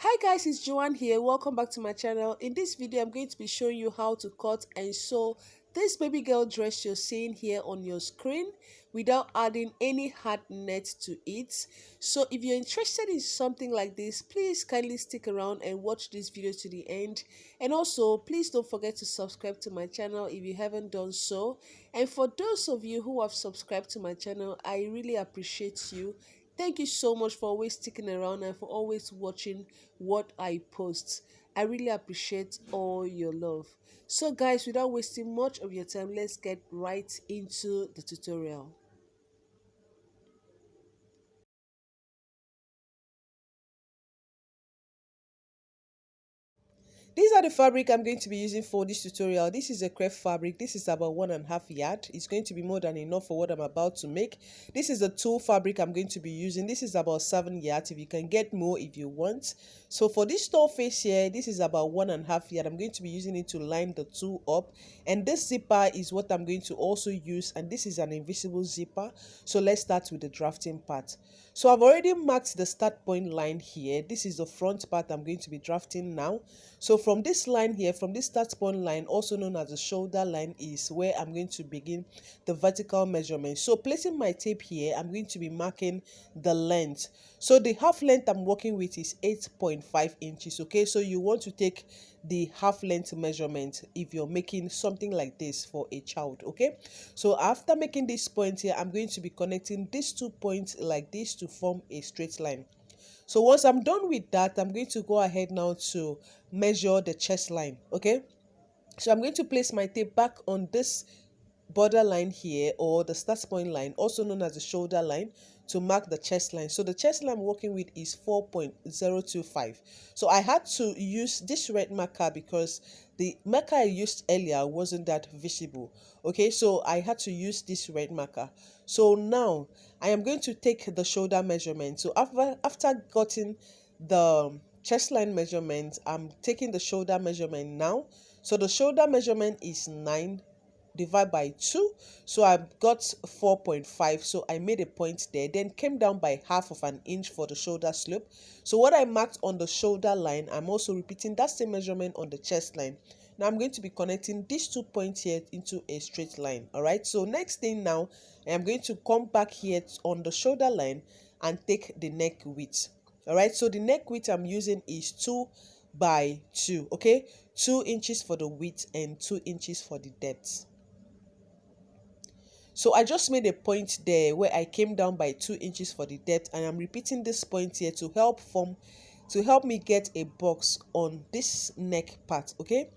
Hi guys, it's Joanne here. Welcome back to my channel. In this video, I'm going to be showing you how to cut and sew this baby girl dress you're seeing here on your screen without adding any hard net to it. So if you're interested in something like this, please kindly stick around and watch this video to the end. And also, please don't forget to subscribe to my channel if you haven't done so. And for those of you who have subscribed to my channel, I really appreciate you. Thank you so much for always sticking around and for always watching what I post. I really appreciate all your love. So guys, without wasting much of your time, let's get right into the tutorial. These are the fabric I'm going to be using for this tutorial. This is a crepe fabric. This is about 1.5 yard. It's going to be more than enough for what I'm about to make. This is the tulle fabric I'm going to be using. This is about 7 yards. If you can get more if you want. So for this store face here, this is about 1.5 yard. I'm going to be using it to line the tulle up. And this zipper is what I'm going to also use. And this is an invisible zipper. So let's start with the drafting part. So I've already marked the start point line here. This is the front part I'm going to be drafting now. So from this line here, from this start point line, also known as the shoulder line, is where I'm going to begin the vertical measurement. So placing my tape here, I'm going to be marking the length. So the half length I'm working with is 8.5 inches. Okay, so you want to take the half length measurement if you're making something like this for a child. Okay, so after making this point here, I'm going to be connecting these 2 points like this to form a straight line. So once I'm done with that, I'm going to go ahead now to measure the chest line. Okay, so I'm going to place my tape back on this border line here, or the start point line, also known as the shoulder line, to mark the chest line. So the chest line I'm working with is 4.025. So I had to use this red marker because the marker I used earlier wasn't that visible. Okay, so I had to use this red marker. So now I am going to take the shoulder measurement. So after getting the chest line measurement, I'm taking the shoulder measurement now. So the shoulder measurement is 9 divide by 2, so I've got 4.5. So I made a point there, then came down by half of an inch for the shoulder slope. So what I marked on the shoulder line, I'm also repeating that same measurement on the chest line. Now I'm going to be connecting these 2 points here into a straight line. All right, so next thing now, I am going to come back here on the shoulder line and take the neck width. All right, so the neck width I'm using is 2 by 2. Okay, 2 inches for the width and 2 inches for the depth. So I just made a point there where I came down by 2 inches for the depth, and I'm repeating this point here to help me get a box on this neck part. Okay,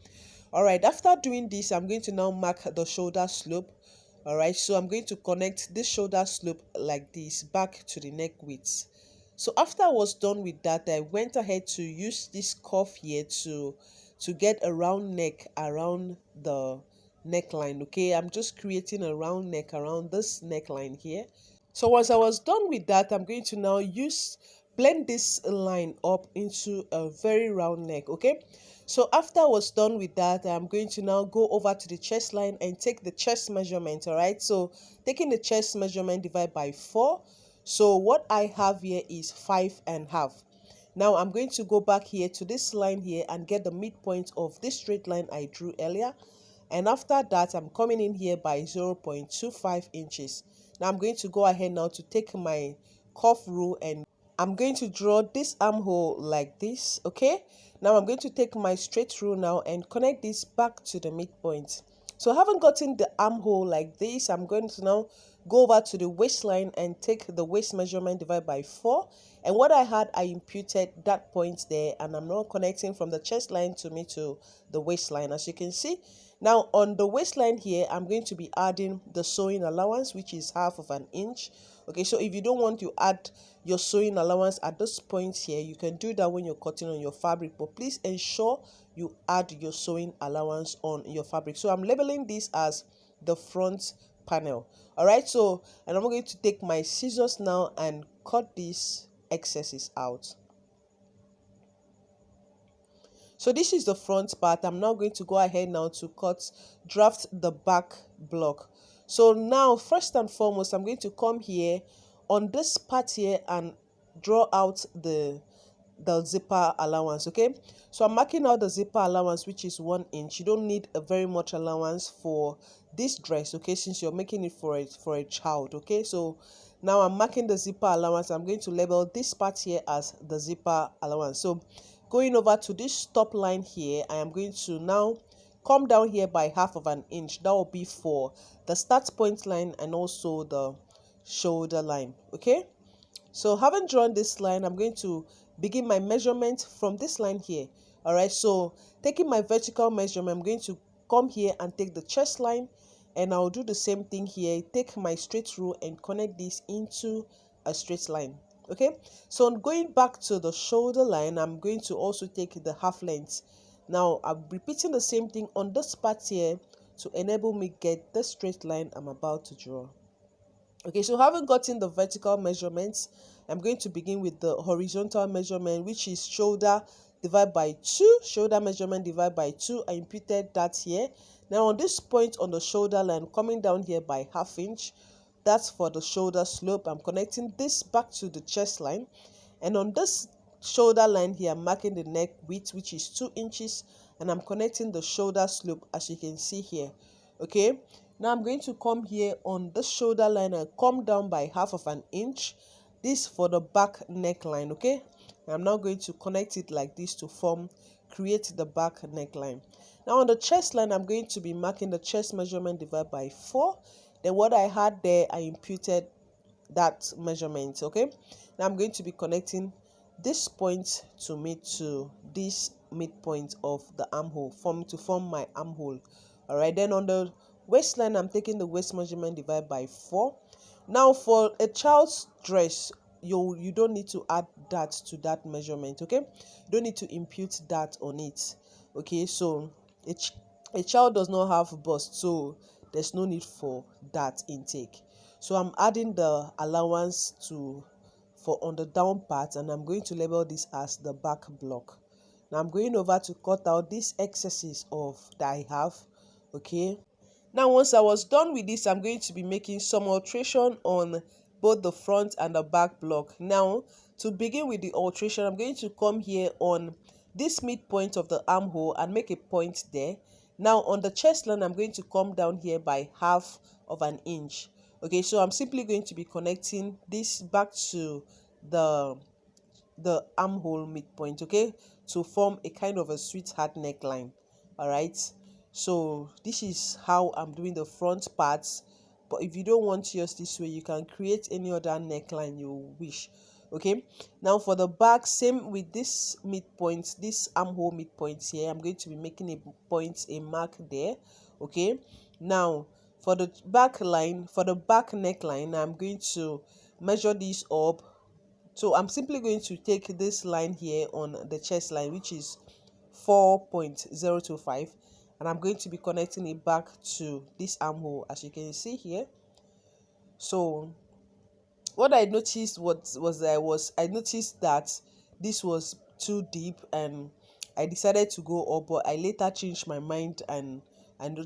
all right, after doing this, I'm going to now mark the shoulder slope. All right, so I'm going to connect this shoulder slope like this back to the neck width. So after I was done with that, I went ahead to use this cuff here to get a round neck around the neckline. Okay, I'm just creating a round neck around this neckline here. So once I was done with that, I'm going to now blend this line up into a very round neck. Okay, so after I was done with that, I'm going to now go over to the chest line and take the chest measurement. All right, so taking the chest measurement divide by 4. So what I have here is 5.5. Now I'm going to go back here to this line here and get the midpoint of this straight line I drew earlier. And after that, I'm coming in here by 0.25 inches. Now I'm going to go ahead now to take my cuff rule, and I'm going to draw this armhole like this. Okay, now I'm going to take my straight rule now and connect this back to the midpoint. So having gotten the armhole like this, I'm going to now go over to the waistline and take the waist measurement divided by 4. And what I had, I imputed that point there, and I'm now connecting from the chest line to the waistline, as you can see. Now on the waistline here, I'm going to be adding the sewing allowance, which is half of an inch. Okay, so if you don't want to add your sewing allowance at this point here, you can do that when you're cutting on your fabric, but please ensure you add your sewing allowance on your fabric. So I'm labeling this as the front panel. All right, so and I'm going to take my scissors now and cut these excesses out. So this is the front part. I'm now going to go ahead now to draft the back block. So now, first and foremost, I'm going to come here on this part here and draw out the the zipper allowance. Okay, so I'm marking out the zipper allowance, which is 1 inch. You don't need a very much allowance for this dress, okay, since you're making it for a child. Okay, so now I'm marking the zipper allowance. I'm going to label this part here as the zipper allowance. So going over to this top line here, I am going to now come down here by 1/2 inch. That will be for the start point line and also the shoulder line. Okay, so having drawn this line, I'm going to begin my measurement from this line here. All right, so taking my vertical measurement, I'm going to come here and take the chest line, and I'll do the same thing here. Take my straight rule and connect this into a straight line. Okay, so going back to the shoulder line, I'm going to also take the half length. Now I'm repeating the same thing on this part here to enable me get the straight line I'm about to draw. Okay, so having gotten the vertical measurements, I'm going to begin with the horizontal measurement, which is shoulder divided by 2. Shoulder measurement divided by 2. I imputed that here. Now on this point on the shoulder line, coming down here by 1/2 inch, that's for the shoulder slope. I'm connecting this back to the chest line. And on this shoulder line here, I'm marking the neck width, which is 2 inches. And I'm connecting the shoulder slope, as you can see here. Okay, now I'm going to come here on the shoulder line and come down by 1/2 inch. This for the back neckline. Okay, I'm now going to connect it like this to create the back neckline. Now on the chest line, I'm going to be marking the chest measurement divided by 4. Then what I had there, I imputed that measurement. Okay, now I'm going to be connecting this point to meet to this midpoint of the armhole to form my armhole. All right, then on the waistline, I'm taking the waist measurement divided by 4. Now for a child's dress, you don't need to add that to that measurement. Okay, you don't need to impute that on it. Okay, so a child does not have bust, so there's no need for that intake. So I'm adding the allowance for on the down part, and I'm going to label this as the back block. Now I'm going over to cut out these excesses of that I have. Okay, now once I was done with this, I'm going to be making some alteration on both the front and the back block. Now to begin with the alteration, I'm going to come here on this midpoint of the armhole and make a point there. Now on the chest line, I'm going to come down here by 1/2 inch. Okay, so I'm simply going to be connecting this back to the armhole midpoint, okay, to form a kind of a sweetheart neckline. All right, so this is how I'm doing the front parts. But if you don't want yours this way, you can create any other neckline you wish. Okay, now for the back, same with this midpoint, this armhole midpoint here, I'm going to be making a mark there. Okay, now for the back line, for the back neckline, I'm going to measure this up. So I'm simply going to take this line here on the chest line, which is 4.025, and I'm going to be connecting it back to this armhole, as you can see here. So what I noticed I noticed that this was too deep, and I decided to go up, but I later changed my mind and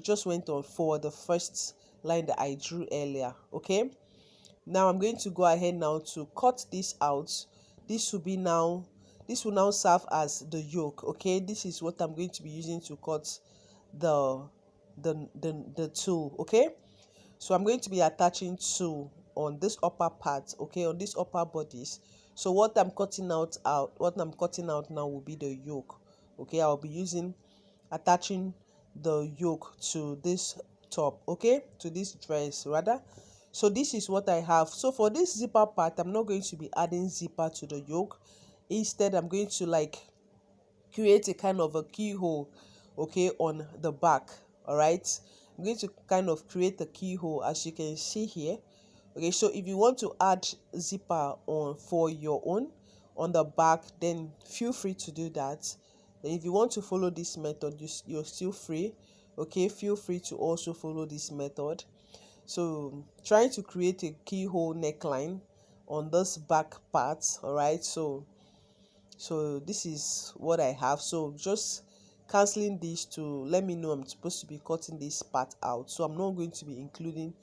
just went on for the first line that I drew earlier. Okay, now I'm going to go ahead now to cut this out. This will now serve as the yoke. Okay, this is what I'm going to be using to cut the tool. Okay, so I'm going to be attaching two on this upper part, okay, on this upper bodies. So what I'm cutting out now will be the yoke. Okay, I'll be attaching the yoke to this top, okay, to this dress rather. So this is what I have. So for this zipper part, I'm not going to be adding zipper to the yoke. Instead, I'm going to create a kind of a keyhole, okay, on the back. All right, I'm going to kind of create a keyhole, as you can see here. Okay, so if you want to add zipper on for your own on the back, then feel free to do that. And if you want to follow this method, you're still free. Okay, feel free to also follow this method. So trying to create a keyhole neckline on this back part. All right, so this is what I have. So just canceling these to let me know I'm supposed to be cutting this part out. So I'm not going to be including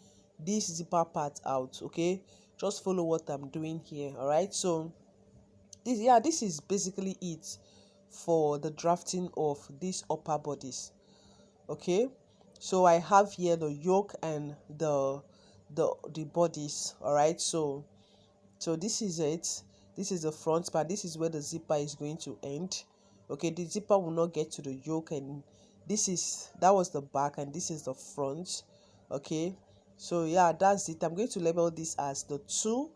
this zipper part out. Okay, just follow what I'm doing here. All right, so This is basically it for the drafting of these upper bodies. Okay, so I have here the yoke and the bodies. All right, so this is it. This is the front part. This is where the zipper is going to end. Okay, the zipper will not get to the yoke, and that was the back, and this is the front. Okay, so yeah, that's it. I'm going to label this as the two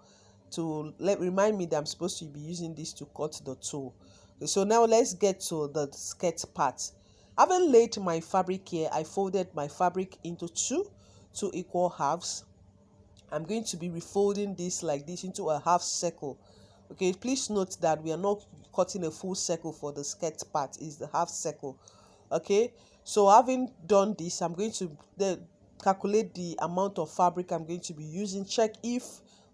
to remind me that I'm supposed to be using this to cut the two. Okay, so now let's get to the skirt part. Having laid my fabric here, I folded my fabric into two equal halves. I'm going to be refolding this like this into a half circle. Okay, please note that we are not cutting a full circle for the skirt part, is the half circle. Okay, so having done this, I'm going to calculate the amount of fabric I'm going to be using. Check if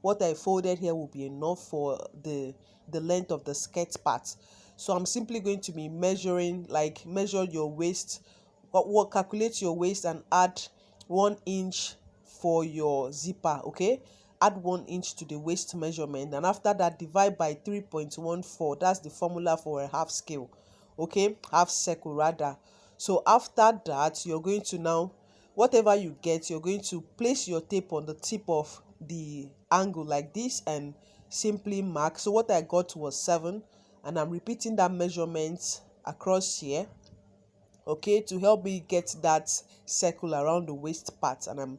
what I folded here will be enough for the length of the skirt part. So I'm simply going to be measuring, like measure your waist, what calculate your waist and add 1 inch for your zipper. Okay, add 1 inch to the waist measurement, and after that divide by 3.14. That's the formula for a half scale. Okay, half circle rather. So after that, you're going to now, whatever you get, you're going to place your tape on the tip of the angle like this and simply mark. So what I got was 7, and I'm repeating that measurement across here, okay, to help me get that circle around the waist part. And I'm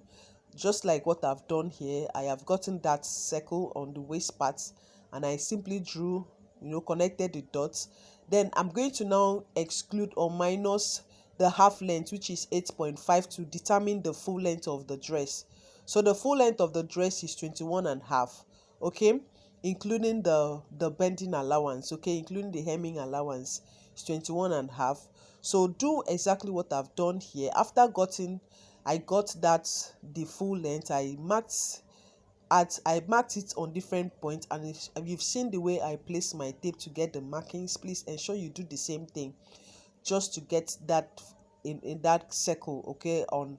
just like what I've done here, I have gotten that circle on the waist part, and I simply drew, connected the dots. Then I'm going to now exclude or minus the half length, which is 8.5, to determine the full length of the dress. So the full length of the dress is 21 and a half. Okay, including the bending allowance, okay, including the hemming allowance, is 21 and a half. So do exactly what I've done here. After I got that the full length, I marked it on different points, and if you've seen the way I place my tape to get the markings, please ensure you do the same thing just to get that in that circle, okay, on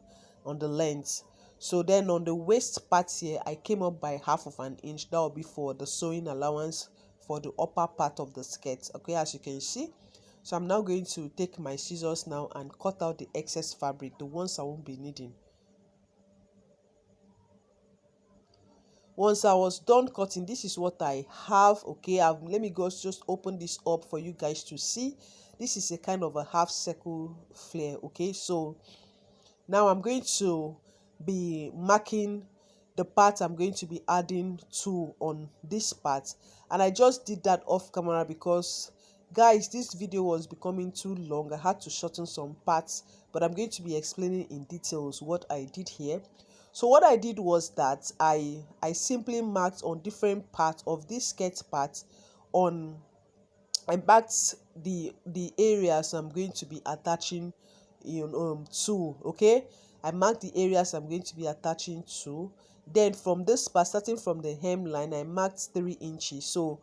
the length. So then on the waist part here, I came up by half of an inch. That will be for the sewing allowance for the upper part of the skirt. Okay, as you can see. So I'm now going to take my scissors now and cut out the excess fabric, the ones I won't be needing. Once I was done cutting, this is what I have. Okay, let me go just open this up for you guys to see. This is a kind of a half circle flare. Okay, so now I'm going to be marking the part I'm going to be adding to on this part, and I just did that off camera because, guys, this video was becoming too long. I had to shorten some parts, but I'm going to be explaining in details what I did here. So what I did was that I simply marked on different parts of this skirt part. On I marked the areas I'm going to be attaching to. Okay, I marked the areas I'm going to be attaching to. Then from this part, starting from the hemline, I marked 3 inches. So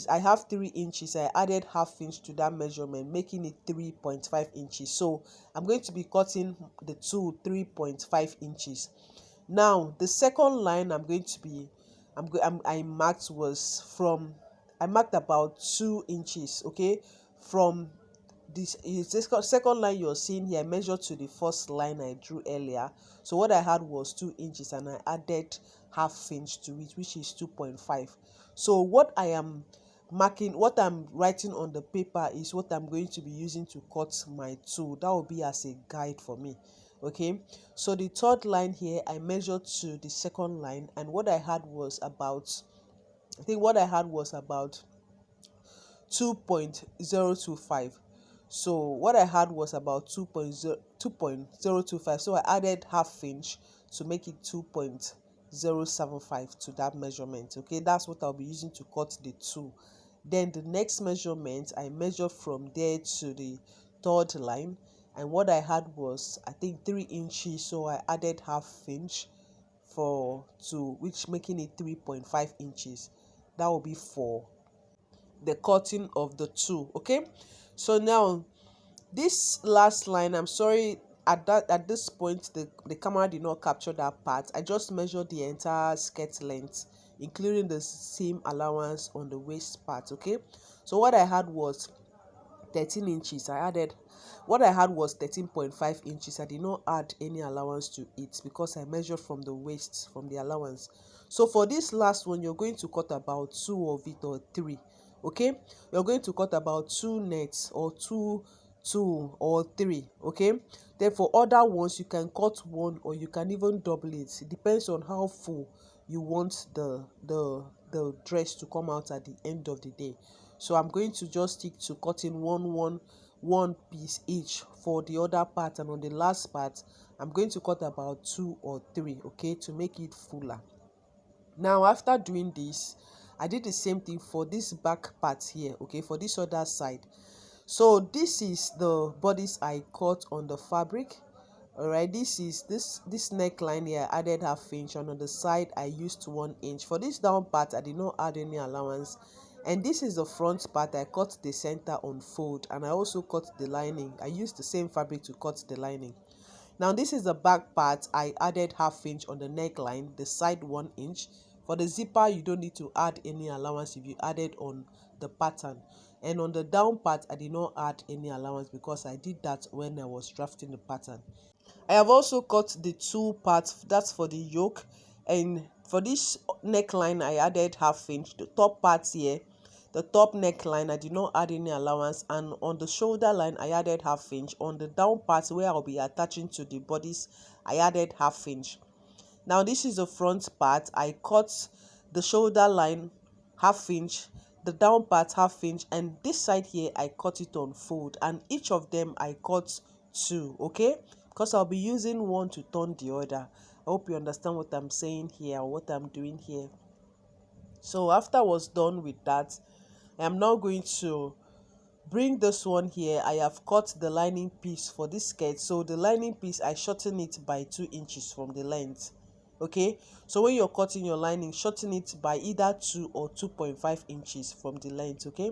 I have 3 inches. I added half inch to that measurement, making it 3.5 inches. So I'm going to be cutting the 3.5 inches. Now the second line I'm going to be I marked was from I marked about 2 inches. Okay, from this is this second line you're seeing here, I measured to the first line I drew earlier. So what I had was 2 inches, and I added half inch to it, which is 2.5. So what I am marking, what I'm writing on the paper, is what I'm going to be using to cut my tool. That will be as a guide for me. Okay, so the third line here, I measured to the second line, and what I had was about 2.025. So what I had was about 2.025. So I added half inch to make it 2.075 to that measurement. Okay, that's what I'll be using to cut the two. Then the next measurement, I measured from there to the third line, and what I had was, I think, 3 inches. So I added half inch which making it 3.5 inches. That will be for the cutting of the two. Okay, so now this last line, I'm sorry, at this point the camera did not capture that part. I just measured the entire skirt length including the same allowance on the waist part. Okay, so what I had was 13 inches. What I had was 13.5 inches. I did not add any allowance to it because I measured from the waist, from the allowance. So for this last one, you're going to cut about two of it or three. Okay, you're going to cut about two nets or two or three. Okay, then for other ones you can cut one or you can even double it. It depends on how full you want the dress to come out at the end of the day. So I'm going to just stick to cutting one piece each for the other part, and on the last part I'm going to cut about two or three, okay, to make it fuller. Now after doing this, I did the same thing for this back part here, okay, for this other side. So this is the bodice I cut on the fabric. All right, this is this neckline here. I added half inch, and on the side I used 1 inch. For this down part I did not add any allowance, and this is the front part. I cut the center on fold, and I also cut the lining. I used the same fabric to cut the lining. Now this is the back part. I added half inch on the neckline, the side 1 inch. For the zipper you don't need to add any allowance if you added on the pattern, and on the down part I did not add any allowance because I did that when I was drafting the pattern. I have also cut the two parts, that's for the yoke, and for this neckline I added half inch. The top part here, the top neckline, I did not add any allowance, and on the shoulder line I added half inch. On the down part where I'll be attaching to the bodice, I added half inch. Now this is the front part. I cut the shoulder line half inch, the down part half inch, and this side here I cut it on fold, and each of them I cut two, okay, because I'll be using one to turn the other. I hope you understand what I'm saying here, or what I'm doing here. So after I was done with that, I am now going to bring this one here. I have cut the lining piece for this skirt, so the lining piece I shorten it by 2 inches from the length. Okay, so when you're cutting your lining, shorten it by either 2 or 2.5 inches from the length. Okay,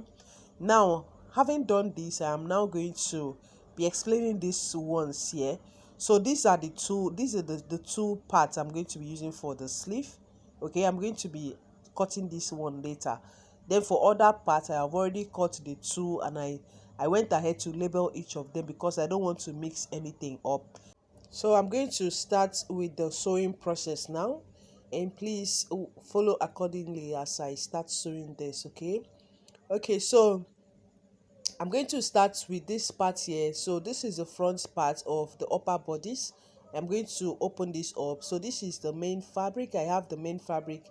now having done this, I am now going to be explaining these ones here. So these are the two parts I'm going to be using for the sleeve. Okay, I'm going to be cutting this one later. Then for other parts I have already cut the two, and I went ahead to label each of them because I don't want to mix anything up. So I'm going to start with the sewing process now, and please follow accordingly as I start sewing this. Okay, so I'm going to start with this part here. So this is the front part of the upper bodice. I'm going to open this up. So this is the main fabric. I have the main fabric,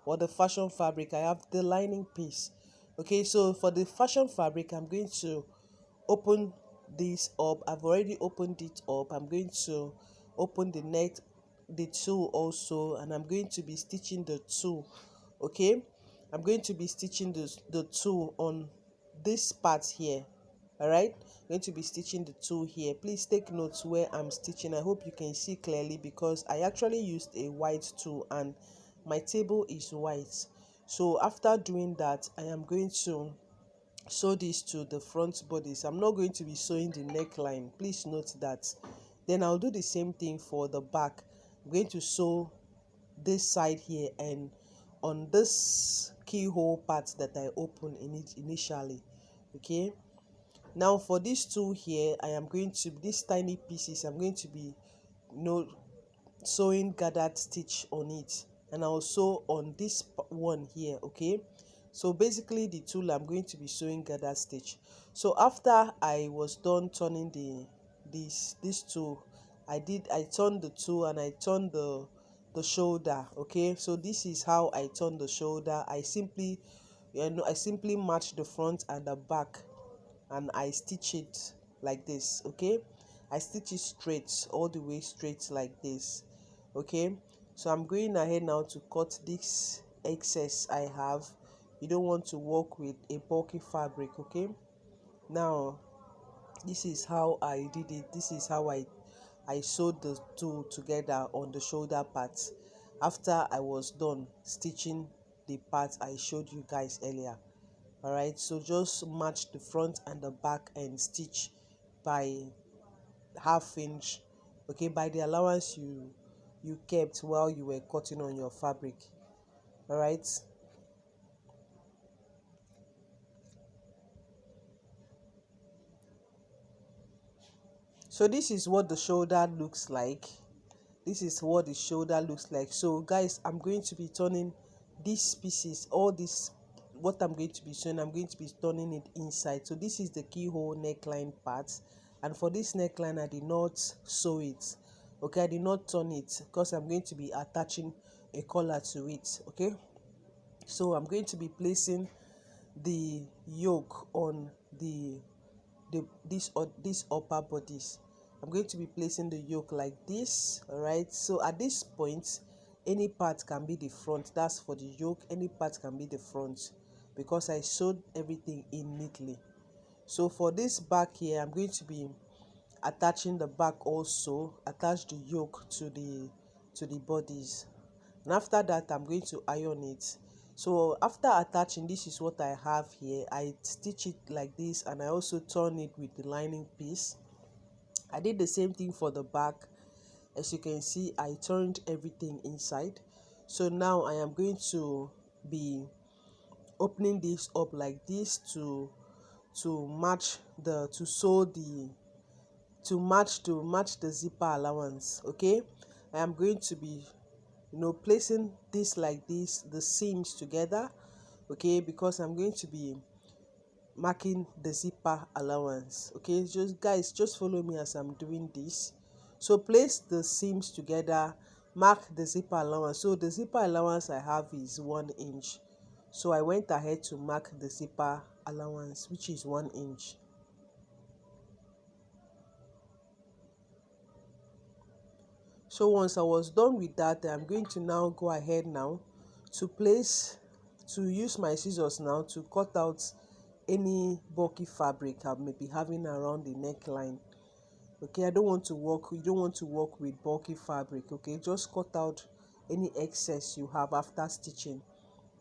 or the fashion fabric. I have the lining piece. Okay, so for the fashion fabric, I'm going to open this up. I've already opened it up. I'm going to open the neck, the two also, and I'm going to be stitching the two. Okay, I'm going to be stitching the two on this part here. All right, I'm going to be stitching the two here. Please take notes where I'm stitching. I hope you can see clearly because I actually used a white tool and my table is white. So after doing that, I am going to sew this to the front bodice. I'm not going to be sewing the neckline, please note that. Then I'll do the same thing for the back. I'm going to sew this side here and on this keyhole part that I opened in it initially. Okay, now for these two here, I am going to, these tiny pieces, I'm going to be, sewing gathered stitch on it, and also on this one here. Okay, so basically the tool I'm going to be sewing gathered stitch. So after I was done turning this tool, I turned the tool and I turned the shoulder. Okay, so this is how I turn the shoulder. I simply match the front and the back, and I stitch it like this. Okay, I stitch it straight, all the way straight like this. Okay, so I'm going ahead now to cut this excess I have. You don't want to work with a bulky fabric. Okay, now this is how I did it. This is how I sewed the two together on the shoulder part after I was done stitching the part I showed you guys earlier. All right, so just match the front and the back and stitch by half inch, okay, by the allowance you kept while you were cutting on your fabric. All right. So this is what the shoulder looks like. This is what the shoulder looks like. So guys, I'm going to be turning these pieces, all this, what I'm going to be showing, I'm going to be turning it inside. So this is the keyhole neckline part, and for this neckline I did not sew it. Okay, I did not turn it because I'm going to be attaching a collar to it. Okay, so I'm going to be placing the yoke on these upper bodies. I'm going to be placing the yoke like this. All right, so at this point, any part can be the front. That's for the yoke. Any part can be the front because I sewed everything in neatly. So for this back here, I'm going to be attaching the back also, attach the yoke to the bodies, and after that I'm going to iron it. So after attaching, this is what I have here. I stitch it like this, and I also turn it with the lining piece. I did the same thing for the back. As you can see, I turned everything inside. So now I am going to be opening this up like this to match the to sew the to match the zipper allowance. Okay, I am going to be placing this like this, the seams together. Okay, because I'm going to be marking the zipper allowance. Okay, just guys, just follow me as I'm doing this. So place the seams together, mark the zipper allowance. So the zipper allowance I have is 1 inch, so I went ahead to mark the zipper allowance, which is 1 inch. So once I was done with that, I'm going to now go ahead now to place to use my scissors now to cut out any bulky fabric I may be having around the neckline. Okay, I don't want to work, you don't want to work with bulky fabric. Okay, just cut out any excess you have after stitching.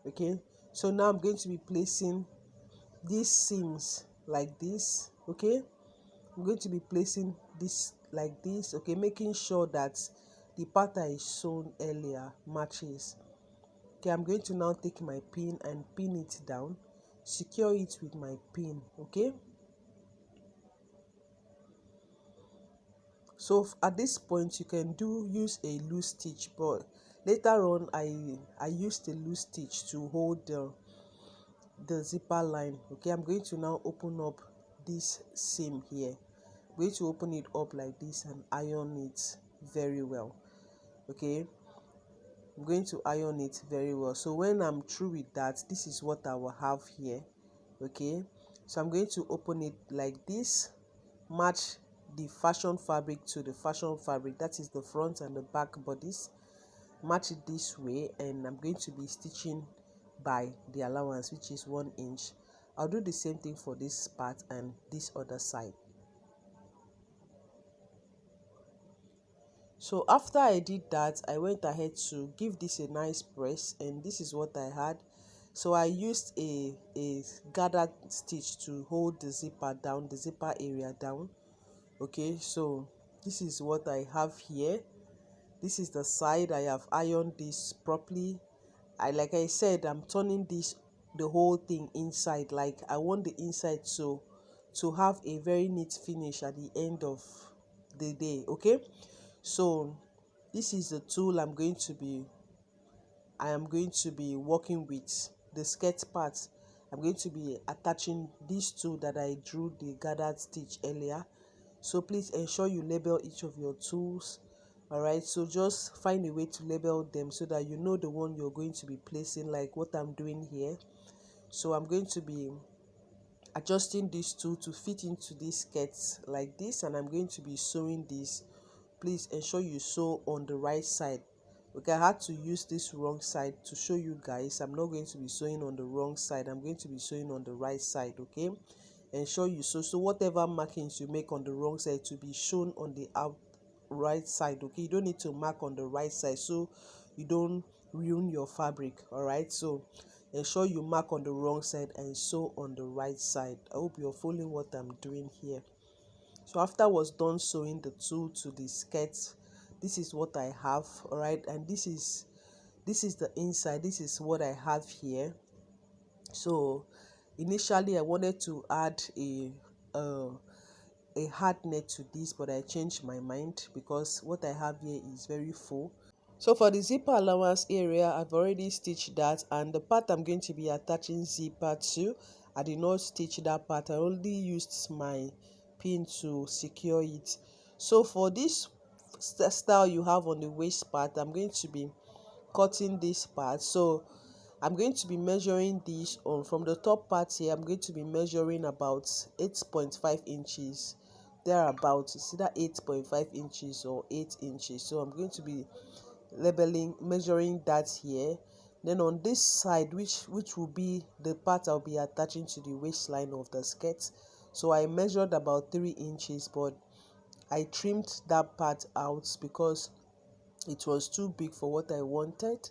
Okay, so now I'm going to be placing these seams like this. Okay, I'm going to be placing this like this. Okay, making sure that the part I sewn earlier matches. Okay, I'm going to now take my pin and pin it down, secure it with my pin. Okay, so at this point you can use a loose stitch, but later on I used a loose stitch to hold the zipper line. Okay, I'm going to now open up this seam here. I'm going to open it up like this and iron it very well. Okay, I'm going to iron it very well. So when I'm through with that, this is what I will have here. Okay, so I'm going to open it like this, match the fashion fabric to the fashion fabric, that is the front and the back bodies, match it this way, and I'm going to be stitching by the allowance, which is 1 inch. I'll do the same thing for this part and this other side. So after I did that, I went ahead to give this a nice press, and this is what I had. So I used a gathered stitch to hold the zipper down, the zipper area down. Okay, so this is what I have here. This is the side. I have ironed this properly. Like I said, I'm turning this the whole thing inside. Like I want the inside to have a very neat finish at the end of the day. Okay, so this is the tool I am going to be working with, the skirt part. I'm going to be attaching these two that I drew the gathered stitch earlier. So please ensure you label each of your tools. All right, so just find a way to label them so that you know the one you're going to be placing, like what I'm doing here. So I'm going to be adjusting these two to fit into these skirts like this, and I'm going to be sewing this. Please ensure you sew on the right side. Okay, I had to use this wrong side to show you guys. I'm not going to be sewing on the wrong side, I'm going to be sewing on the right side. Okay, ensure you sew, so whatever markings you make on the wrong side to be shown on the right side. Okay, you don't need to mark on the right side so you don't ruin your fabric. All right, so ensure you mark on the wrong side and sew on the right side. I hope you're following what I'm doing here. So after I was done sewing the two to the skirt, this is what I have. All right, and this is This is the inside. This is what I have here. So initially I wanted to add uh, a hard net to this, but I changed my mind because what I have here is very full. So for the zipper allowance area, I've already stitched that, and the part I'm going to be attaching zipper to, I did not stitch that part. I only used my pin to secure it. So for this style you have on the waist part, I'm going to be cutting this part. So I'm going to be measuring this on from the top part here. I'm going to be measuring about 8.5 inches thereabout. It's either 8.5 inches or 8 inches. So I'm going to be measuring that here. Then on this side, which will be the part I'll be attaching to the waistline of the skirt, so I measured about 3 inches, but I trimmed that part out because it was too big for what I wanted.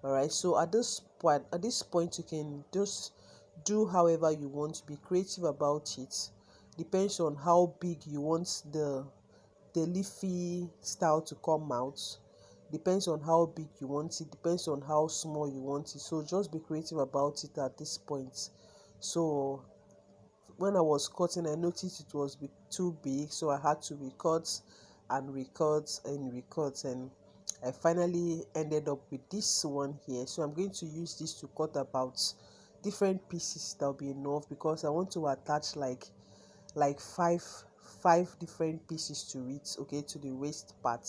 All right, so at this point you can just do however you want, to be creative about it. Depends on how big you want the leafy style to come out. Depends on how big you want it, depends on how small you want it. So just be creative about it at this point. So when I was cutting, I noticed it was too big, so I had to recut and recut and recut, and I finally ended up with this one here. So I'm going to use this to cut about different pieces. That'll be enough because I want to attach like five different pieces to it, okay, to the waist part.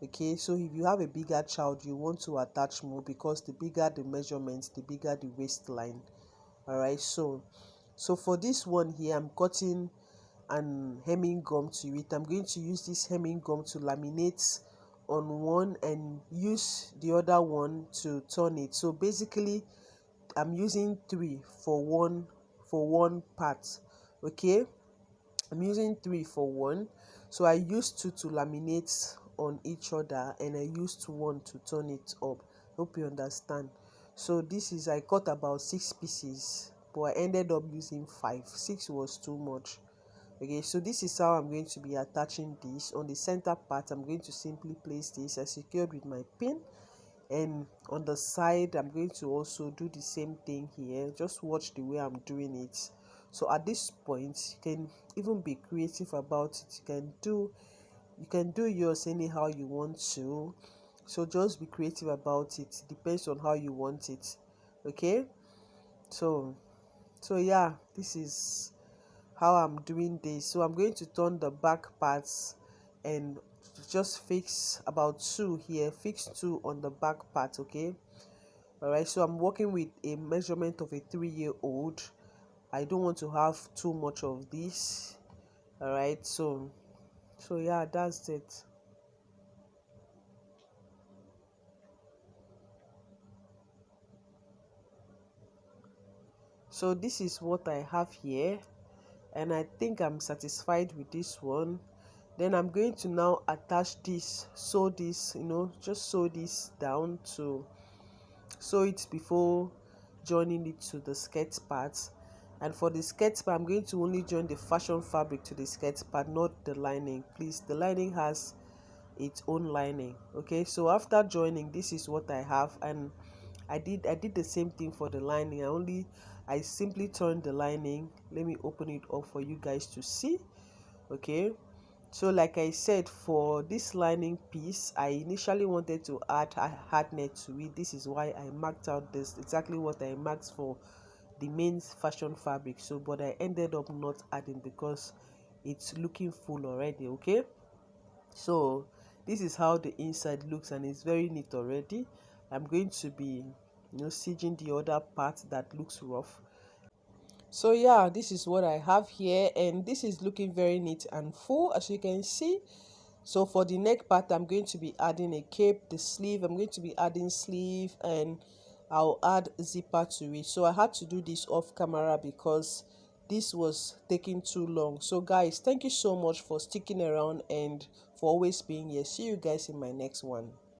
Okay, so if you have a bigger child, you want to attach more because the bigger the measurements, the bigger the waistline. All right, so for this one here, I'm cutting an hemming gum to it. I'm going to use this hemming gum to laminate on one and use the other one to turn it. So basically I'm using three for one part. Okay, I'm using three for one. So I used two to laminate on each other, and I used one to turn it up. Hope you understand. So this is, I cut about 6 pieces, but I ended up using 5. 6 was too much. Okay, so this is how I'm going to be attaching this. On the center part, I'm going to simply place this. I secured with my pin, and on the side I'm going to also do the same thing here. Just watch the way I'm doing it. So at this point you can even be creative about it. You can do yours anyhow you want to. So just be creative about it. Depends on how you want it. Okay, so yeah, this is how I'm doing this. So I'm going to turn the back parts and just fix about 2 here, fix 2 on the back part. Okay, all right, so I'm working with a measurement of a 3-year-old. I don't want to have too much of this. All right, so yeah, that's it. So this is what I have here, and I think I'm satisfied with this one. Then I'm going to now attach this, sew this, just sew this down to sew it before joining it to the skirt part. And for the skirt part, I'm going to only join the fashion fabric to the skirt part, not the lining. Please, the lining has its own lining. Okay, so after joining, this is what I have, and I did the same thing for the lining. I simply turned the lining. Let me open it up for you guys to see. Okay, so like I said, for this lining piece, I initially wanted to add a hard net to it. This is why I marked out this exactly what I marked for the main fashion fabric. So but I ended up not adding because it's looking full already. Okay, so this is how the inside looks, and it's very neat already. I'm going to be stitching the other part that looks rough. So yeah, this is what I have here, and this is looking very neat and full, as you can see. So for the neck part, I'm going to be adding a cape. The sleeve, I'm going to be adding sleeve, and I'll add zipper to it. So I had to do this off camera because this was taking too long. So guys, thank you so much for sticking around and for always being here. See you guys in my next one.